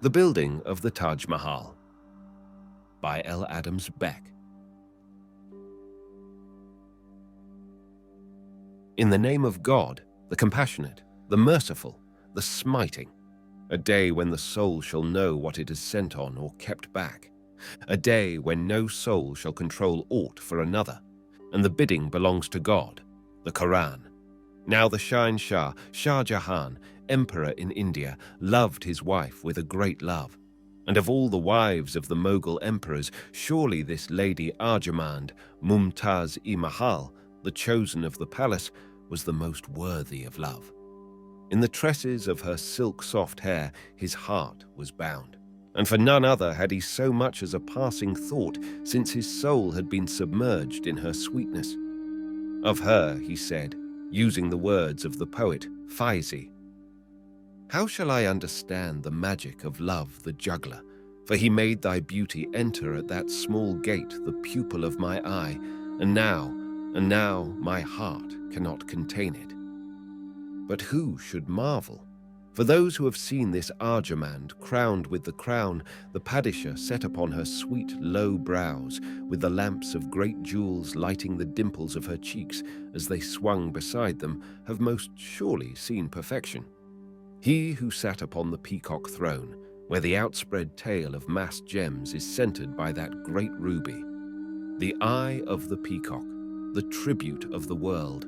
The Building of the Taj Mahal by L. Adams Beck. In the name of God, the compassionate, the merciful, the smiting, a day when the soul shall know what it is sent on or kept back, a day when no soul shall control aught for another, and the bidding belongs to God, the Quran. Now the Shah Jahan, emperor in India, loved his wife with a great love. And of all the wives of the Mughal emperors, surely this lady Arjamand, Mumtaz Mahal, the chosen of the palace, was the most worthy of love. In the tresses of her silk-soft hair his heart was bound, and for none other had he so much as a passing thought, since his soul had been submerged in her sweetness. Of her he said, using the words of the poet Faizi, "How shall I understand the magic of love the juggler? For he made thy beauty enter at that small gate the pupil of my eye, and now my heart cannot contain it." But who should marvel? For those who have seen this Arjamand crowned with the crown the Padishah set upon her sweet low brows, with the lamps of great jewels lighting the dimples of her cheeks as they swung beside them, have most surely seen perfection. He who sat upon the peacock throne, where the outspread tail of massed gems is centered by that great ruby, the eye of the peacock, the tribute of the world,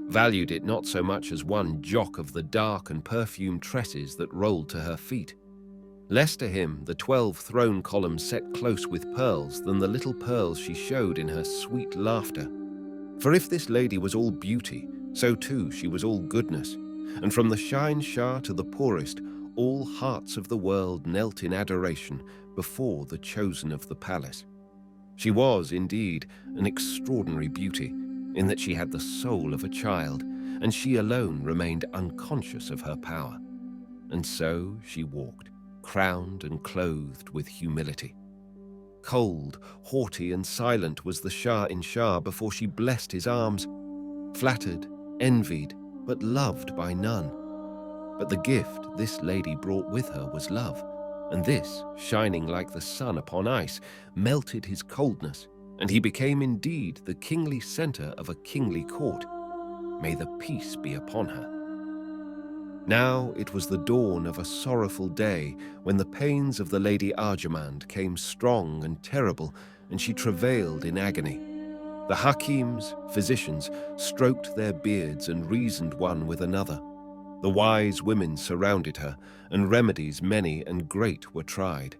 valued it not so much as one jock of the dark and perfumed tresses that rolled to her feet. Less to him the 12 throne columns set close with pearls than the little pearls she showed in her sweet laughter. For if this lady was all beauty, so too she was all goodness, and from the Shah to the poorest, all hearts of the world knelt in adoration before the chosen of the palace. She was, indeed, an extraordinary beauty, in that she had the soul of a child, and she alone remained unconscious of her power. And so she walked, crowned and clothed with humility. Cold, haughty, and silent was the Shah before she blessed his arms, flattered, envied, but loved by none. But the gift this lady brought with her was love, and this, shining like the sun upon ice, melted his coldness, and he became indeed the kingly center of a kingly court. May the peace be upon her. Now it was the dawn of a sorrowful day, when the pains of the Lady Arjamand came strong and terrible, and she travailed in agony. The hakims, physicians, stroked their beards and reasoned one with another. The wise women surrounded her, and remedies many and great were tried.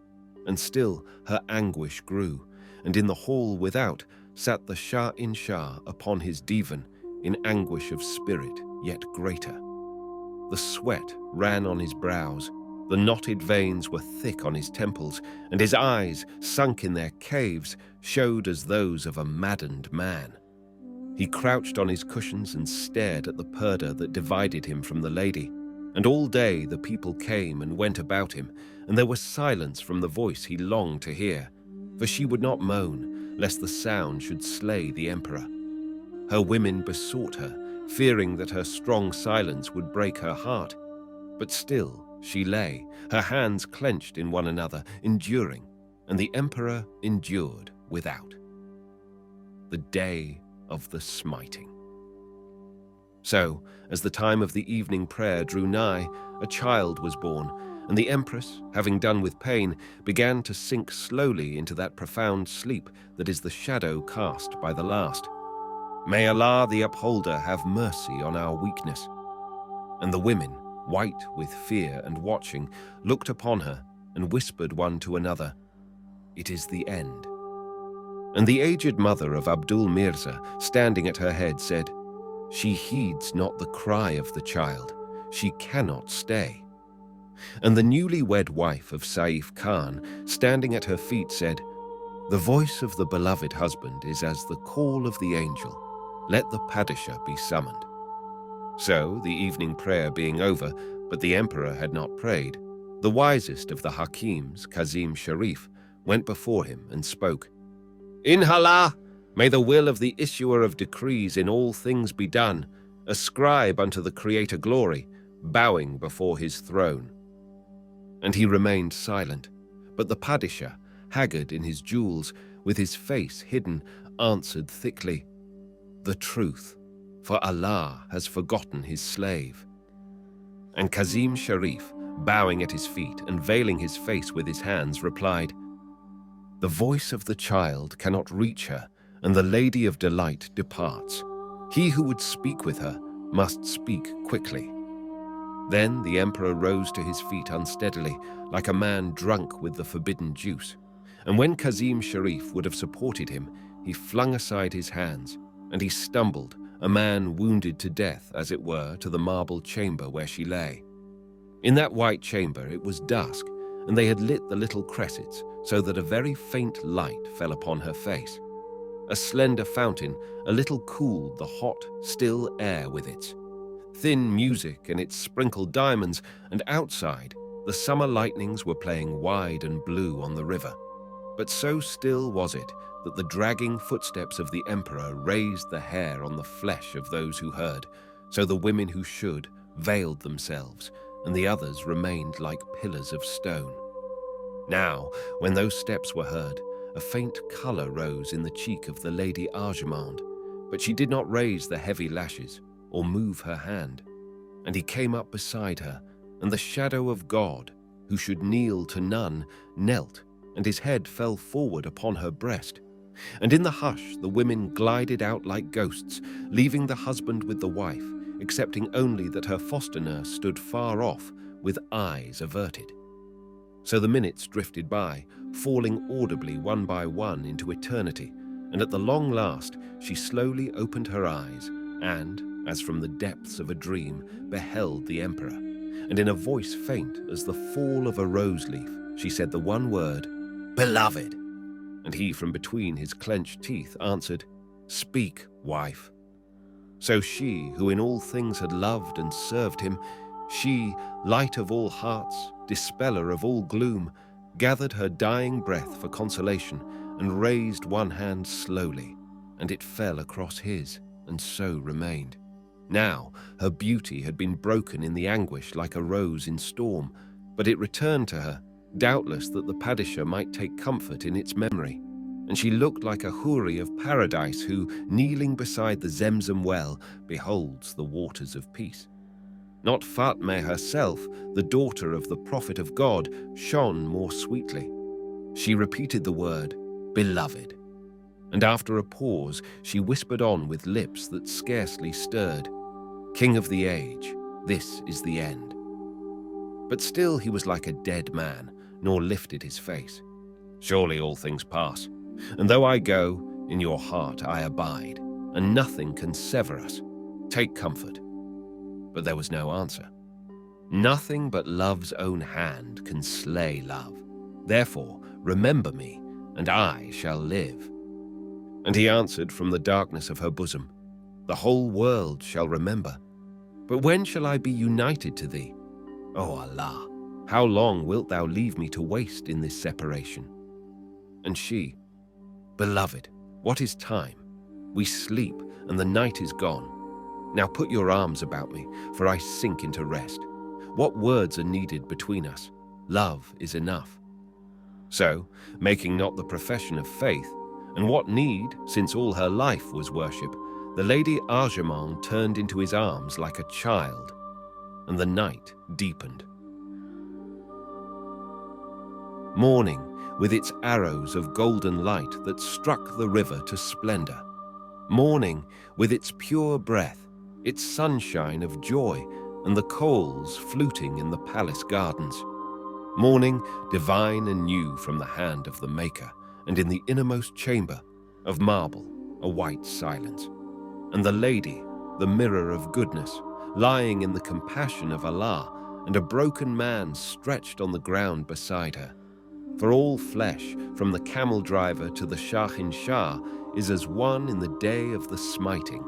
And still her anguish grew, and in the hall without sat the Shah upon his divan, in anguish of spirit yet greater. The sweat ran on his brows, the knotted veins were thick on his temples, and his eyes, sunk in their caves, showed as those of a maddened man. He crouched on his cushions and stared at the purdah that divided him from the lady, and all day the people came and went about him, and there was silence from the voice he longed to hear, for she would not moan, lest the sound should slay the emperor. Her women besought her, fearing that her strong silence would break her heart, but still she lay, her hands clenched in one another, enduring, and the emperor endured without. The day of the smiting. So, as the time of the evening prayer drew nigh, a child was born, and the empress, having done with pain, began to sink slowly into that profound sleep that is the shadow cast by the last. May Allah the Upholder have mercy on our weakness. And the women, white with fear and watching, looked upon her and whispered one to another, "It is the end." And the aged mother of Abdul Mirza, standing at her head, said, "She heeds not the cry of the child. She cannot stay." And the newly wed wife of Saif Khan, standing at her feet, said, "The voice of the beloved husband is as the call of the angel. Let the Padishah be summoned." So, the evening prayer being over, but the emperor had not prayed, the wisest of the hakims, Kazim Sharif, went before him and spoke, "In Allah, may the will of the issuer of decrees in all things be done. Ascribe unto the Creator glory, bowing before his throne." And he remained silent. But the Padishah, haggard in his jewels, with his face hidden, answered thickly, "The truth, for Allah has forgotten his slave." And Kazim Sharif, bowing at his feet and veiling his face with his hands, replied, "The voice of the child cannot reach her, and the Lady of Delight departs. He who would speak with her must speak quickly." Then the emperor rose to his feet unsteadily, like a man drunk with the forbidden juice. And when Kazim Sharif would have supported him, he flung aside his hands, and he stumbled, a man wounded to death, as it were, to the marble chamber where she lay. In that white chamber it was dusk, and they had lit the little cressets, so that a very faint light fell upon her face. A slender fountain a little cooled the hot, still air with its thin music and its sprinkled diamonds, and outside the summer lightnings were playing wide and blue on the river. But so still was it that the dragging footsteps of the emperor raised the hair on the flesh of those who heard, so the women who should veiled themselves, and the others remained like pillars of stone. Now, when those steps were heard, a faint colour rose in the cheek of the Lady Arjamand, but she did not raise the heavy lashes or move her hand. And he came up beside her, and the shadow of God, who should kneel to none, knelt, and his head fell forward upon her breast. And in the hush the women glided out like ghosts, leaving the husband with the wife, excepting only that her foster nurse stood far off, with eyes averted. So the minutes drifted by, falling audibly one by one into eternity, and at the long last she slowly opened her eyes, and, as from the depths of a dream, beheld the emperor. And in a voice faint as the fall of a rose leaf, she said the one word, "Beloved!" And he from between his clenched teeth answered, "Speak, wife." So she, who in all things had loved and served him, she, light of all hearts, dispeller of all gloom, gathered her dying breath for consolation and raised one hand slowly, and it fell across his, and so remained. Now her beauty had been broken in the anguish like a rose in storm, but it returned to her, doubtless that the Padishah might take comfort in its memory. And she looked like a houri of paradise who, kneeling beside the Zemzem well, beholds the waters of peace. Not Fatmeh herself, the daughter of the Prophet of God, shone more sweetly. She repeated the word, "Beloved." And after a pause, she whispered on with lips that scarcely stirred, "King of the age, this is the end." But still he was like a dead man, nor lifted his face. "Surely all things pass, and though I go, in your heart I abide, and nothing can sever us. Take comfort." But there was no answer. Nothing but love's own hand can slay love. Therefore, remember me, and I shall live. And he answered from the darkness of her bosom, "The whole world shall remember. But when shall I be united to thee? O Allah, how long wilt thou leave me to waste in this separation?" And she, "Beloved, what is time? We sleep, and the night is gone. Now put your arms about me, for I sink into rest. What words are needed between us? Love is enough." So, making not the profession of faith, and what need, since all her life was worship, the Lady Arjamand turned into his arms like a child, and the night deepened. Morning, with its arrows of golden light that struck the river to splendor. Morning, with its pure breath, its sunshine of joy, and the coals fluting in the palace gardens. Morning, divine and new from the hand of the Maker, and in the innermost chamber, of marble, a white silence. And the lady, the mirror of goodness, lying in the compassion of Allah, and a broken man stretched on the ground beside her. For all flesh, from the camel driver to the Shahin Shah, is as one in the day of the smiting.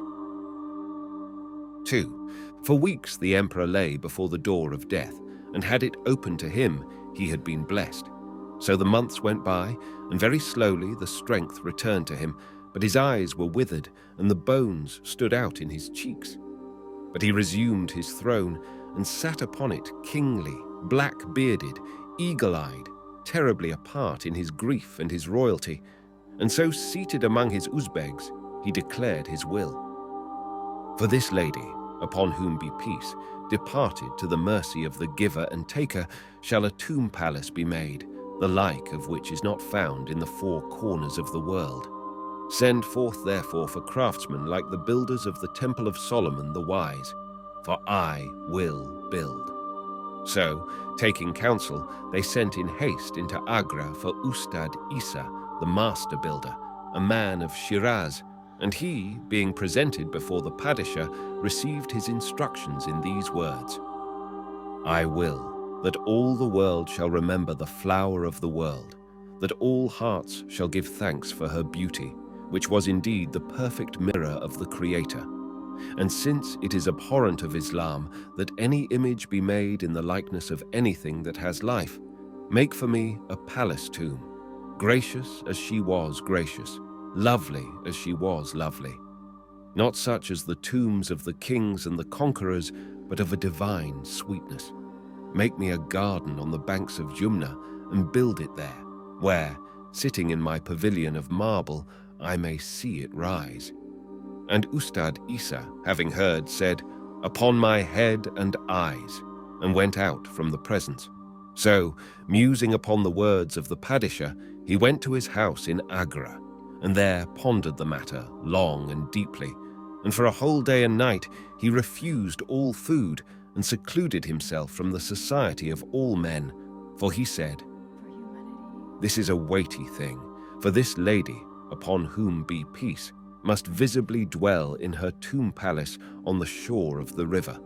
2. For weeks the emperor lay before the door of death, and had it opened to him, he had been blessed. So the months went by, and very slowly the strength returned to him, but his eyes were withered, and the bones stood out in his cheeks. But he resumed his throne, and sat upon it kingly, black-bearded, eagle-eyed, terribly apart in his grief and his royalty, and so seated among his Uzbegs, he declared his will. For this lady, upon whom be peace, departed to the mercy of the giver and taker, shall a tomb palace be made, the like of which is not found in the four corners of the world. Send forth therefore for craftsmen like the builders of the temple of Solomon the wise, for I will build. So, taking counsel, they sent in haste into Agra for Ustad Isa, the master builder, a man of Shiraz, and he, being presented before the Padishah, received his instructions in these words: I will that all the world shall remember the flower of the world, that all hearts shall give thanks for her beauty, which was indeed the perfect mirror of the Creator. And since it is abhorrent of Islam that any image be made in the likeness of anything that has life, make for me a palace tomb, gracious as she was gracious, lovely as she was lovely. Not such as the tombs of the kings and the conquerors, but of a divine sweetness. Make me a garden on the banks of Jumna and build it there, where, sitting in my pavilion of marble, I may see it rise. And Ustad Isa, having heard, said, Upon my head and eyes, and went out from the presence. So, musing upon the words of the Padishah, he went to his house in Agra, and there pondered the matter long and deeply, and for a whole day and night he refused all food and secluded himself from the society of all men, for he said, This is a weighty thing, for this lady, upon whom be peace, must visibly dwell in her tomb palace on the shore of the river.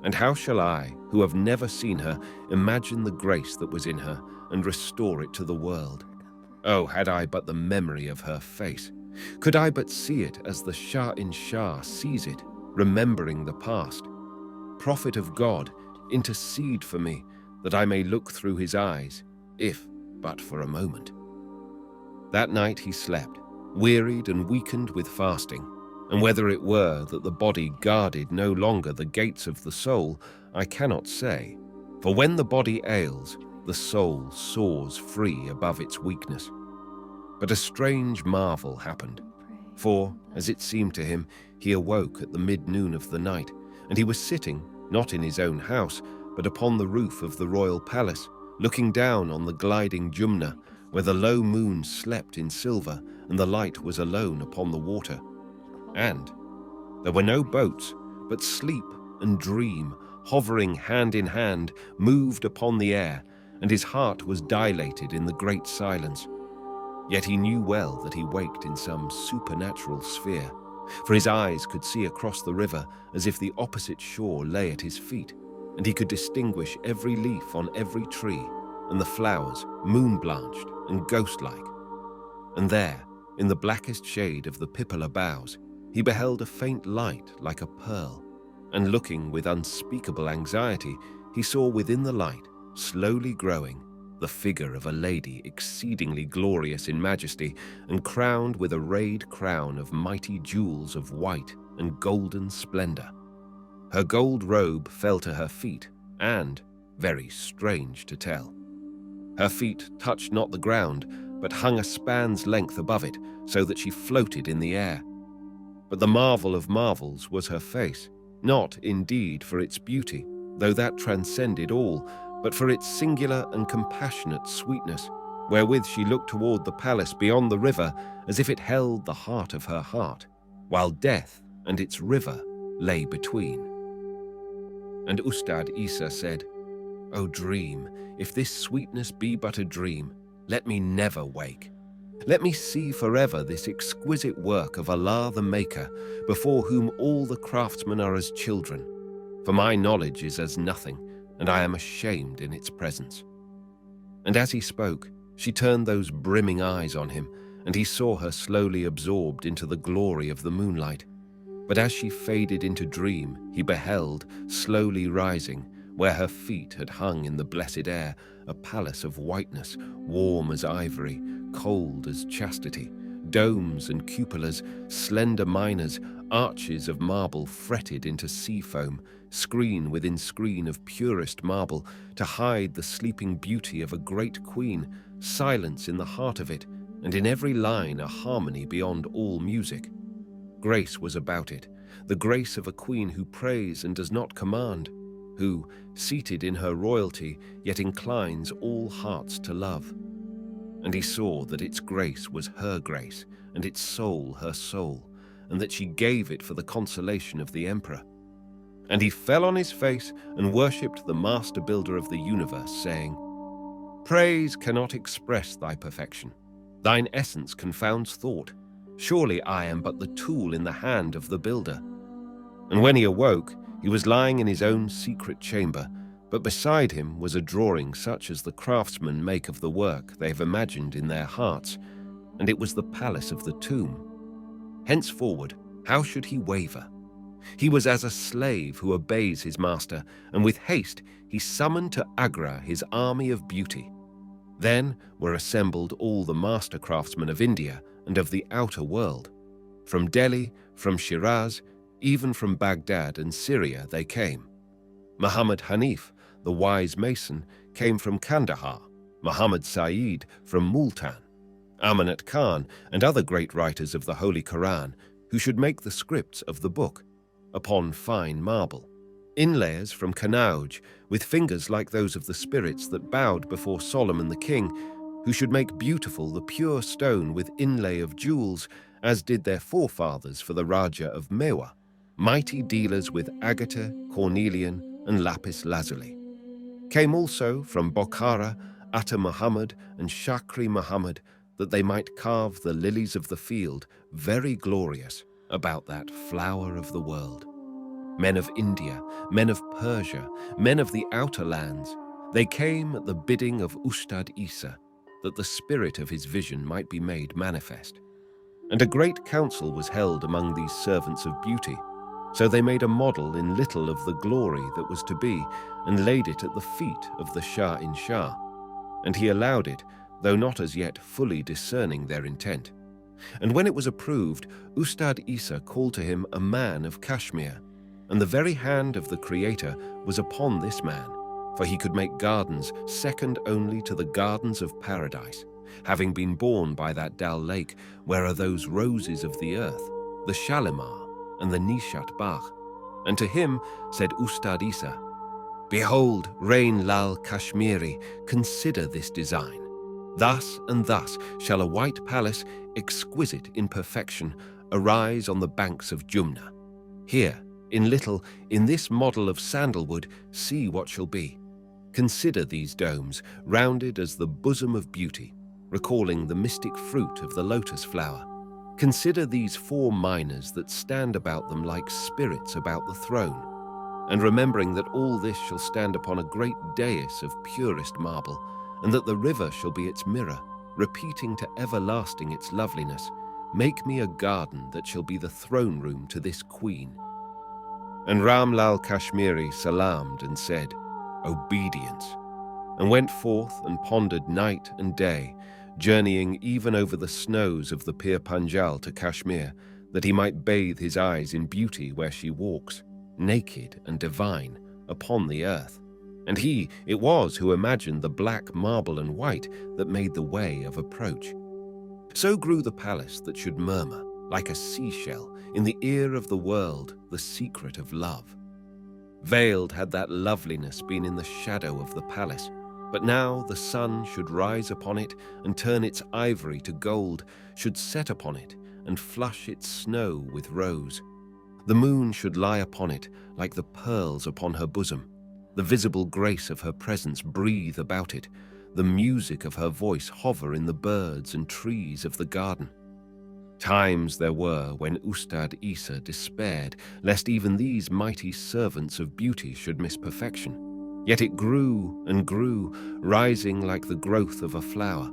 And how shall I, who have never seen her, imagine the grace that was in her and restore it to the world? Oh, had I but the memory of her face! Could I but see it as the Shah sees it, remembering the past! Prophet of God, intercede for me, that I may look through his eyes, if but for a moment. That night he slept, wearied and weakened with fasting, and whether it were that the body guarded no longer the gates of the soul, I cannot say, for when the body ails, the soul soars free above its weakness. But a strange marvel happened, for, as it seemed to him, he awoke at the mid-noon of the night, and he was sitting, not in his own house, but upon the roof of the royal palace, looking down on the gliding Jumna, where the low moon slept in silver, and the light was alone upon the water. And there were no boats, but sleep and dream, hovering hand in hand, moved upon the air, and his heart was dilated in the great silence. Yet he knew well that he waked in some supernatural sphere, for his eyes could see across the river as if the opposite shore lay at his feet, and he could distinguish every leaf on every tree, and the flowers moon-blanched and ghost-like. And there, in the blackest shade of the pipala boughs, he beheld a faint light like a pearl, and looking with unspeakable anxiety, he saw within the light, slowly growing, the figure of a lady exceedingly glorious in majesty and crowned with a rayed crown of mighty jewels of white and golden splendor. Her gold robe fell to her feet, and, very strange to tell, her feet touched not the ground, but hung a span's length above it, so that she floated in the air. But the marvel of marvels was her face, not indeed for its beauty, though that transcended all, but for its singular and compassionate sweetness, wherewith she looked toward the palace beyond the river as if it held the heart of her heart, while death and its river lay between. And Ustad Isa said, O dream, if this sweetness be but a dream, let me never wake. Let me see forever this exquisite work of Allah the Maker, before whom all the craftsmen are as children, for my knowledge is as nothing, and I am ashamed in its presence. And as he spoke, she turned those brimming eyes on him, and he saw her slowly absorbed into the glory of the moonlight. But as she faded into dream, he beheld, slowly rising, where her feet had hung in the blessed air, a palace of whiteness, warm as ivory, cold as chastity, domes and cupolas, slender minors, arches of marble fretted into sea foam, screen within screen of purest marble, to hide the sleeping beauty of a great queen, silence in the heart of it, and in every line a harmony beyond all music. Grace was about it, the grace of a queen who prays and does not command, who, seated in her royalty, yet inclines all hearts to love. And he saw that its grace was her grace, and its soul her soul, and that she gave it for the consolation of the emperor. And he fell on his face and worshipped the master builder of the universe, saying, "Praise cannot express thy perfection. Thine essence confounds thought. Surely I am but the tool in the hand of the builder." And when he awoke, he was lying in his own secret chamber, but beside him was a drawing such as the craftsmen make of the work they have imagined in their hearts, and it was the palace of the tomb. Henceforward, how should he waver? He was as a slave who obeys his master, and with haste he summoned to Agra his army of beauty. Then were assembled all the master craftsmen of India and of the outer world. From Delhi, from Shiraz, even from Baghdad and Syria they came. Muhammad Hanif, the wise mason, came from Kandahar, Muhammad Saeed from Multan, Amanat Khan and other great writers of the Holy Quran, who should make the scripts of the book, upon fine marble. Inlayers from Kanauj, with fingers like those of the spirits that bowed before Solomon the king, who should make beautiful the pure stone with inlay of jewels, as did their forefathers for the Raja of Mewa, mighty dealers with agate, cornelian, and lapis lazuli. Came also from Bokhara, Atta Muhammad and Shakri Muhammad, that they might carve the lilies of the field, very glorious, about that flower of the world. Men of India, men of Persia, men of the outer lands, they came at the bidding of Ustad Isa, that the spirit of his vision might be made manifest. And a great council was held among these servants of beauty. So they made a model in little of the glory that was to be, and laid it at the feet of the Shah in Shah. And he allowed it, though not as yet fully discerning their intent. And when it was approved, Ustad Isa called to him a man of Kashmir, and the very hand of the Creator was upon this man, for he could make gardens second only to the gardens of paradise, having been born by that Dal Lake, where are those roses of the earth, the Shalimar and the Nishat Bagh. And to him said Ustad Isa, "Behold, Rain Lal Kashmiri, consider this design. Thus and thus shall a white palace, exquisite in perfection, arise on the banks of Jumna. Here, in little, in this model of sandalwood, see what shall be. Consider these domes, rounded as the bosom of beauty, recalling the mystic fruit of the lotus flower. Consider these 4 minors that stand about them like spirits about the throne, and remembering that all this shall stand upon a great dais of purest marble, and that the river shall be its mirror, repeating to everlasting its loveliness, make me a garden that shall be the throne room to this queen." And Ram Lal Kashmiri salaamed and said, "Obedience," and went forth and pondered night and day, journeying even over the snows of the Pir Panjal to Kashmir, that he might bathe his eyes in beauty where she walks, naked and divine, upon the earth. And he it was who imagined the black marble and white that made the way of approach. So grew the palace that should murmur, like a seashell, in the ear of the world, the secret of love. Veiled had that loveliness been in the shadow of the palace, but now the sun should rise upon it and turn its ivory to gold, should set upon it and flush its snow with rose. The moon should lie upon it like the pearls upon her bosom, the visible grace of her presence breathe about it, the music of her voice hover in the birds and trees of the garden. Times there were when Ustad Isa despaired lest even these mighty servants of beauty should miss perfection. Yet it grew and grew, rising like the growth of a flower.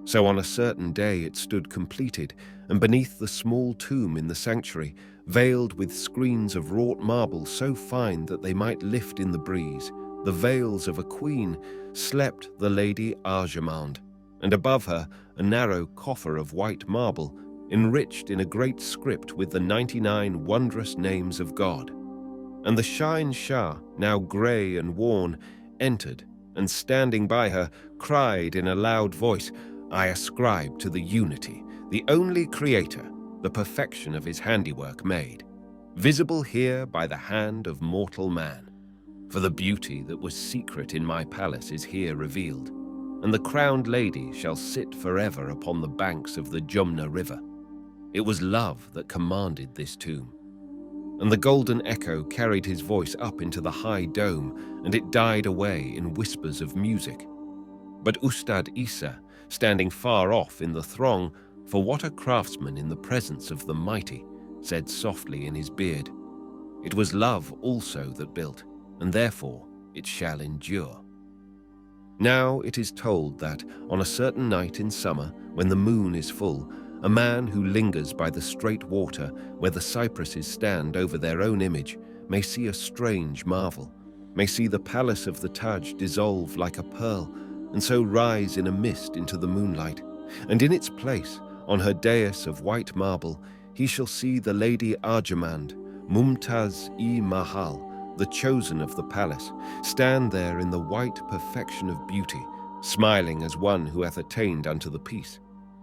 So on a certain day it stood completed, and beneath the small tomb in the sanctuary, veiled with screens of wrought marble so fine that they might lift in the breeze, the veils of a queen, slept the Lady Arjamand, and above her a narrow coffer of white marble, enriched in a great script with the 99 wondrous names of God. And the Shah, now grey and worn, entered, and standing by her, cried in a loud voice, "I ascribe to the unity, the only creator, the perfection of his handiwork made, visible here by the hand of mortal man. For the beauty that was secret in my palace is here revealed, and the crowned lady shall sit forever upon the banks of the Jumna river. It was love that commanded this tomb." And the golden echo carried his voice up into the high dome, and it died away in whispers of music. But Ustad Isa, standing far off in the throng, for what a craftsman in the presence of the mighty, said softly in his beard, "It was love also that built, and therefore it shall endure." Now it is told that on a certain night in summer, when the moon is full, a man who lingers by the straight water where the cypresses stand over their own image may see a strange marvel, may see the palace of the Taj dissolve like a pearl, and so rise in a mist into the moonlight, and in its place, on her dais of white marble, he shall see the Lady Arjamand, Mumtaz Mahal, the chosen of the palace, stand there in the white perfection of beauty, smiling as one who hath attained unto the peace,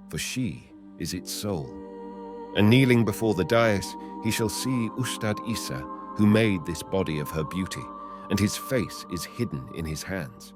for she is its soul. And kneeling before the dais, he shall see Ustad Isa, who made this body of her beauty, and his face is hidden in his hands.